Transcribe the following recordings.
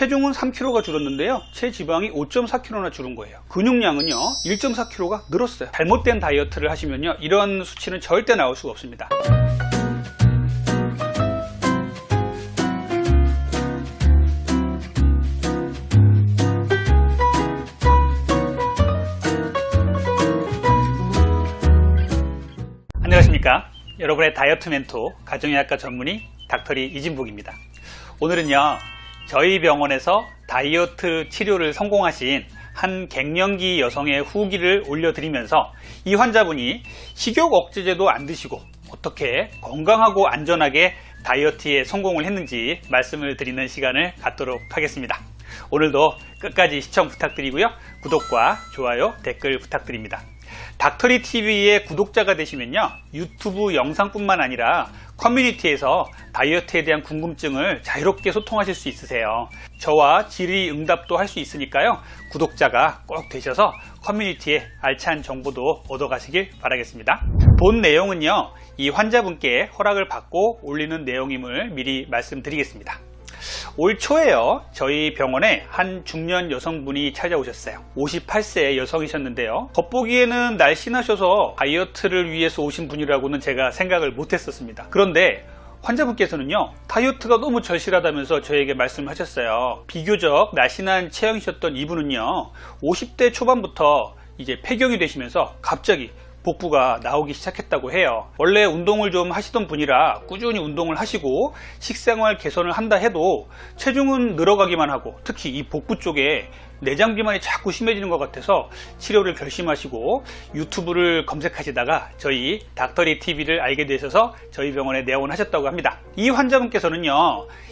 체중은 3kg가 줄었는데요, 체지방이 5.4kg나 줄은 거예요. 근육량은요 1.4kg가 늘었어요. 잘못된 다이어트를 하시면요 이런 수치는 절대 나올 수가 없습니다. 안녕하십니까, 여러분의 다이어트 멘토 가정의학과 전문의 닥터리 이진복입니다. 오늘은요 저희 병원에서 다이어트 치료를 성공하신 한 갱년기 여성의 후기를 올려드리면서 이 환자분이 식욕 억제제도 안 드시고 어떻게 건강하고 안전하게 다이어트에 성공을 했는지 말씀을 드리는 시간을 갖도록 하겠습니다. 오늘도 끝까지 시청 부탁드리고요, 구독과 좋아요, 댓글 부탁드립니다. 닥터리TV의 구독자가 되시면요 유튜브 영상뿐만 아니라 커뮤니티에서 다이어트에 대한 궁금증을 자유롭게 소통하실 수 있으세요. 저와 질의응답도 할 수 있으니까요, 구독자가 꼭 되셔서 커뮤니티에 알찬 정보도 얻어가시길 바라겠습니다. 본 내용은요 이 환자분께 허락을 받고 올리는 내용임을 미리 말씀드리겠습니다. 올 초에요 저희 병원에 한 중년 여성분이 찾아오셨어요. 58세 여성이셨는데요, 겉보기에는 날씬하셔서 다이어트를 위해서 오신 분이라고는 제가 생각을 못했었습니다. 그런데 환자분께서는요 다이어트가 너무 절실하다면서 저에게 말씀하셨어요. 비교적 날씬한 체형이셨던 이분은요 50대 초반부터 이제 폐경이 되시면서 갑자기 복부가 나오기 시작했다고 해요. 원래 운동을 좀 하시던 분이라 꾸준히 운동을 하시고 식생활 개선을 한다 해도 체중은 늘어가기만 하고, 특히 이 복부 쪽에 내장 비만이 자꾸 심해지는 것 같아서 치료를 결심하시고 유튜브를 검색하시다가 저희 닥터리TV를 알게 되셔서 저희 병원에 내원하셨다고 합니다. 이 환자분께서는요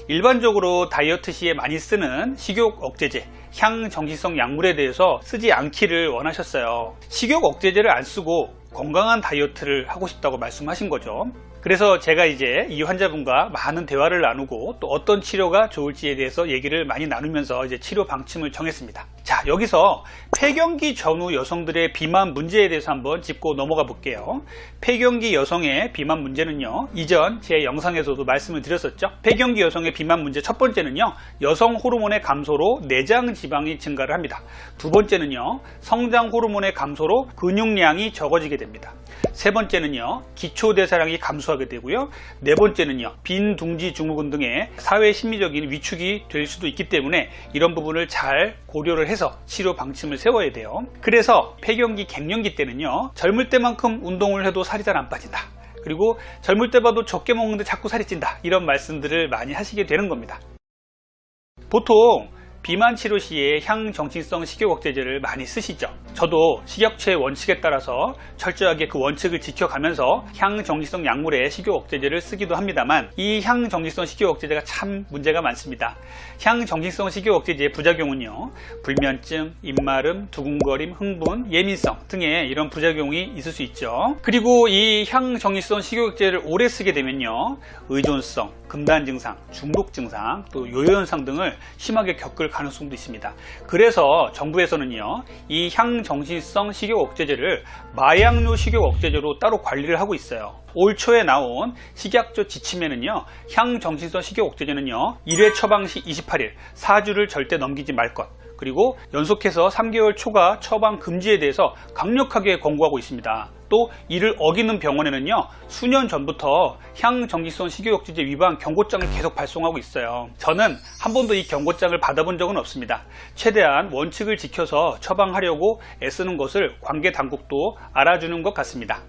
일반적으로 다이어트 시에 많이 쓰는 식욕 억제제, 향정신성 약물에 대해서 쓰지 않기를 원하셨어요. 식욕 억제제를 안 쓰고 건강한 다이어트를 하고 싶다고 말씀하신 거죠. 그래서 제가 이제 이 환자분과 많은 대화를 나누고 또 어떤 치료가 좋을지에 대해서 얘기를 많이 나누면서 이제 치료 방침을 정했습니다. 자, 여기서 폐경기 전후 여성들의 비만 문제에 대해서 한번 짚고 넘어가 볼게요. 폐경기 여성의 비만 문제는요 이전 제 영상에서도 말씀을 드렸었죠. 폐경기 여성의 비만 문제 첫 번째는요 여성 호르몬의 감소로 내장 지방이 증가를 합니다. 두 번째는요 성장 호르몬의 감소로 근육량이 적어지게 됩니다. 세 번째는요 기초대사량이 감소하게 되고요, 네 번째는요 빈둥지 증후군 등의 사회 심리적인 위축이 될 수도 있기 때문에 이런 부분을 잘 고려를 해서 치료 방침을 세워야 돼요. 그래서 폐경기 갱년기 때는요 젊을 때만큼 운동을 해도 살이 잘 안 빠진다, 그리고 젊을 때 봐도 적게 먹는데 자꾸 살이 찐다, 이런 말씀들을 많이 하시게 되는 겁니다. 보통 비만 치료 시에 향정신성 식욕 억제제를 많이 쓰시죠. 저도 식약처의 원칙에 따라서 철저하게 그 원칙을 지켜가면서 향정신성 약물의 식욕 억제제를 쓰기도 합니다만, 이 향정신성 식욕 억제제가 참 문제가 많습니다. 향정신성 식욕 억제제의 부작용은요 불면증, 입마름, 두근거림, 흥분, 예민성 등의 이런 부작용이 있을 수 있죠. 그리고 이 향정신성 식욕 억제제를 오래 쓰게 되면요 의존성, 금단 증상, 중독 증상, 또 요요 현상 등을 심하게 겪을 가능성도 있습니다. 그래서 정부에서는요 이 향정신성 식욕 억제제를 마약류 식욕 억제제로 따로 관리를 하고 있어요. 올 초에 나온 식약처 지침에는요 향정신성 식욕 억제제는요 1회 처방 시 28일 4주를 절대 넘기지 말 것, 그리고 연속해서 3개월 초과 처방 금지에 대해서 강력하게 권고하고 있습니다. 또 이를 어기는 병원에는요 수년 전부터 향정신성 식욕 억제제 위반 경고장을 계속 발송하고 있어요. 저는 한 번도 이 경고장을 받아본 적은 없습니다. 최대한 원칙을 지켜서 처방하려고 애쓰는 것을 관계 당국도 알아주는 것 같습니다.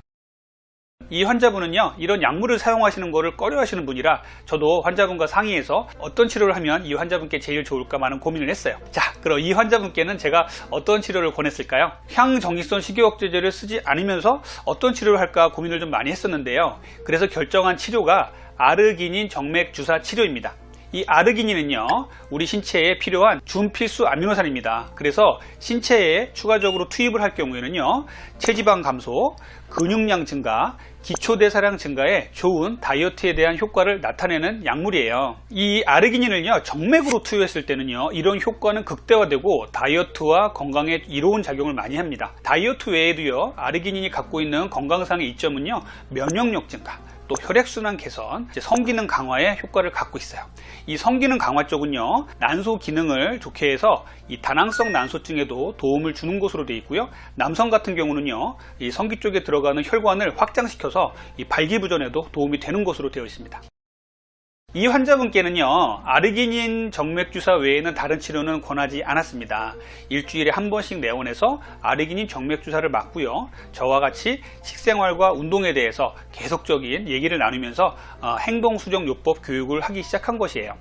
이 환자분은요 이런 약물을 사용하시는 것을 꺼려하시는 분이라 저도 환자분과 상의해서 어떤 치료를 하면 이 환자분께 제일 좋을까 많은 고민을 했어요. 자, 그럼 이 환자분께는 제가 어떤 치료를 권했을까요? 향정신성 식욕 억제제를 쓰지 않으면서 어떤 치료를 할까 고민을 좀 많이 했었는데요, 그래서 결정한 치료가 아르기닌 정맥 주사 치료입니다. 이 아르기닌은요 우리 신체에 필요한 준필수 아미노산입니다. 그래서 신체에 추가적으로 투입을 할 경우에는요 체지방 감소, 근육량 증가, 기초대사량 증가에 좋은 다이어트에 대한 효과를 나타내는 약물이에요. 이 아르기닌을요 정맥으로 투여했을 때는요 이런 효과는 극대화되고 다이어트와 건강에 이로운 작용을 많이 합니다. 다이어트 외에도요 아르기닌이 갖고 있는 건강상의 이점은요 면역력 증가, 또 혈액순환 개선, 성기능 강화에 효과를 갖고 있어요. 이 성기능 강화 쪽은요, 난소 기능을 좋게 해서 이 다낭성 난소증에도 도움을 주는 것으로 되어 있고요. 남성 같은 경우는요, 이 성기 쪽에 들어가는 혈관을 확장시켜서 이 발기부전에도 도움이 되는 것으로 되어 있습니다. 이 환자분께는요, 아르기닌 정맥주사 외에는 다른 치료는 권하지 않았습니다. 일주일에 한 번씩 내원해서 아르기닌 정맥주사를 맞고요, 저와 같이 식생활과 운동에 대해서 계속적인 얘기를 나누면서 행동수정요법 교육을 하기 시작한 것이에요.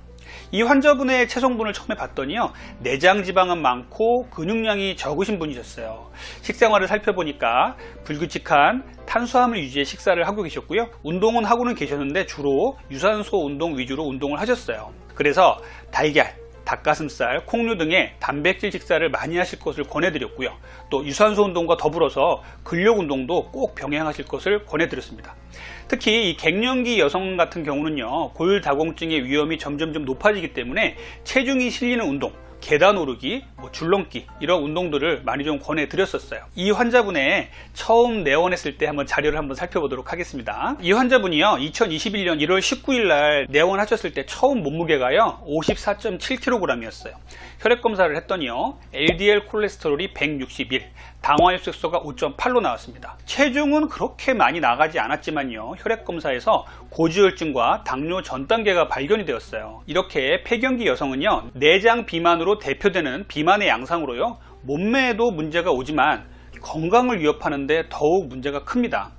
이 환자분의 체성분을 처음에 봤더니요, 내장지방은 많고 근육량이 적으신 분이셨어요. 식생활을 살펴보니까 불규칙한 탄수화물 위주의 식사를 하고 계셨고요, 운동은 하고는 계셨는데 주로 유산소 운동 위주로 운동을 하셨어요. 그래서 달걀, 닭가슴살, 콩류 등의 단백질 식사를 많이 하실 것을 권해드렸고요, 또 유산소 운동과 더불어서 근력 운동도 꼭 병행하실 것을 권해드렸습니다. 특히 이 갱년기 여성 같은 경우는요, 골다공증의 위험이 점점점 높아지기 때문에 체중이 실리는 운동, 계단 오르기, 줄넘기 이런 운동들을 많이 좀 권해드렸었어요. 이 환자분의 처음 내원했을 때 한번 자료를 한번 살펴보도록 하겠습니다. 이 환자분이요, 2021년 1월 19일 날 내원하셨을 때 처음 몸무게가요 54.7kg이었어요. 혈액검사를 했더니요, LDL 콜레스테롤이 161, 당화혈색소가 5.8로 나왔습니다. 체중은 그렇게 많이 나가지 않았지만요, 혈액검사에서 고지혈증과 당뇨 전 단계가 발견이 되었어요. 이렇게 폐경기 여성은요, 내장 비만으로 대표되는 비만의 양상으로요, 몸매에도 문제가 오지만 건강을 위협하는데 더욱 문제가 큽니다.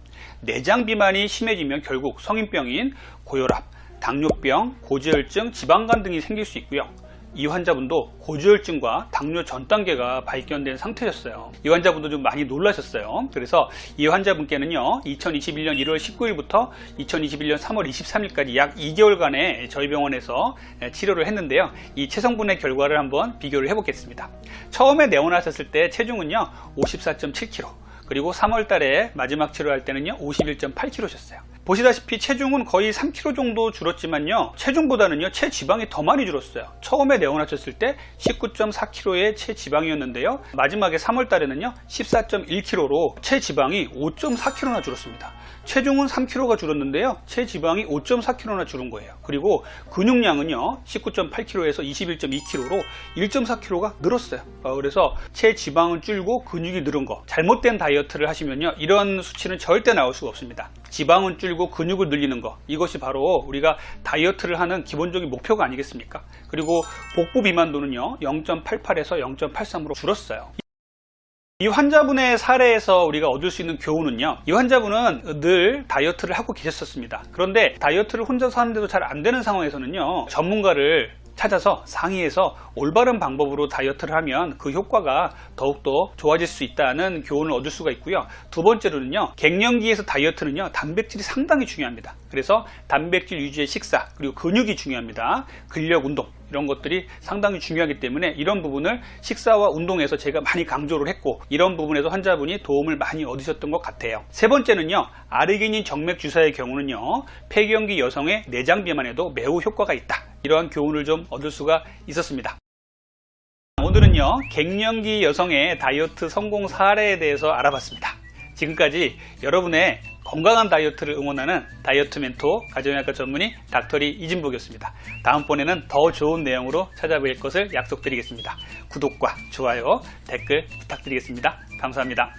내장 비만이 심해지면 결국 성인병인 고혈압, 당뇨병, 고지혈증, 지방간 등이 생길 수 있고요, 이 환자분도 고지혈증과 당뇨 전 단계가 발견된 상태였어요. 이 환자분도 좀 많이 놀라셨어요. 그래서 이 환자분께는요, 2021년 1월 19일부터 2021년 3월 23일까지 약 2개월간의 저희 병원에서 치료를 했는데요, 이 체성분의 결과를 한번 비교를 해보겠습니다. 처음에 내원하셨을 때 체중은요 54.7kg, 그리고 3월 달에 마지막 치료할 때는요 51.8kg셨어요. 보시다시피 체중은 거의 3kg 정도 줄었지만요, 체중보다는요 체지방이 더 많이 줄었어요. 처음에 내원하셨을 때 19.4kg의 체지방이었는데요, 마지막에 3월 달에는요 14.1kg로 체지방이 5.4kg나 줄었습니다. 체중은 3kg가 줄었는데요, 체지방이 5.4kg나 줄은 거예요. 그리고 근육량은요 19.8kg에서 21.2kg로 1.4kg가 늘었어요. 그래서 체지방은 줄고 근육이 늘은 거, 잘못된 다이어트를 하시면요, 이런 수치는 절대 나올 수가 없습니다. 지방은 줄고 근육을 늘리는 거, 이것이 바로 우리가 다이어트를 하는 기본적인 목표가 아니겠습니까? 그리고 복부 비만도는요 0.88에서 0.83으로 줄었어요. 이 환자분의 사례에서 우리가 얻을 수 있는 교훈은요, 이 환자분은 늘 다이어트를 하고 계셨었습니다. 그런데 다이어트를 혼자서 하는데도 잘 안 되는 상황에서는요, 전문가를 찾아서 상의해서 올바른 방법으로 다이어트를 하면 그 효과가 더욱더 좋아질 수 있다는 교훈을 얻을 수가 있고요. 두 번째로는요, 갱년기에서 다이어트는요 단백질이 상당히 중요합니다. 그래서 단백질 위주의 식사, 그리고 근육이 중요합니다. 근력 운동, 이런 것들이 상당히 중요하기 때문에 이런 부분을 식사와 운동에서 제가 많이 강조를 했고, 이런 부분에서 환자분이 도움을 많이 얻으셨던 것 같아요. 세 번째는요, 아르기닌 정맥 주사의 경우는요, 폐경기 여성의 내장 비만에도 매우 효과가 있다, 이러한 교훈을 좀 얻을 수가 있었습니다. 오늘은요, 갱년기 여성의 다이어트 성공 사례에 대해서 알아봤습니다. 지금까지 여러분의 건강한 다이어트를 응원하는 다이어트 멘토 가정의학과 전문의 닥터리 이진복이었습니다. 다음번에는 더 좋은 내용으로 찾아뵐 것을 약속드리겠습니다. 구독과 좋아요, 댓글 부탁드리겠습니다. 감사합니다.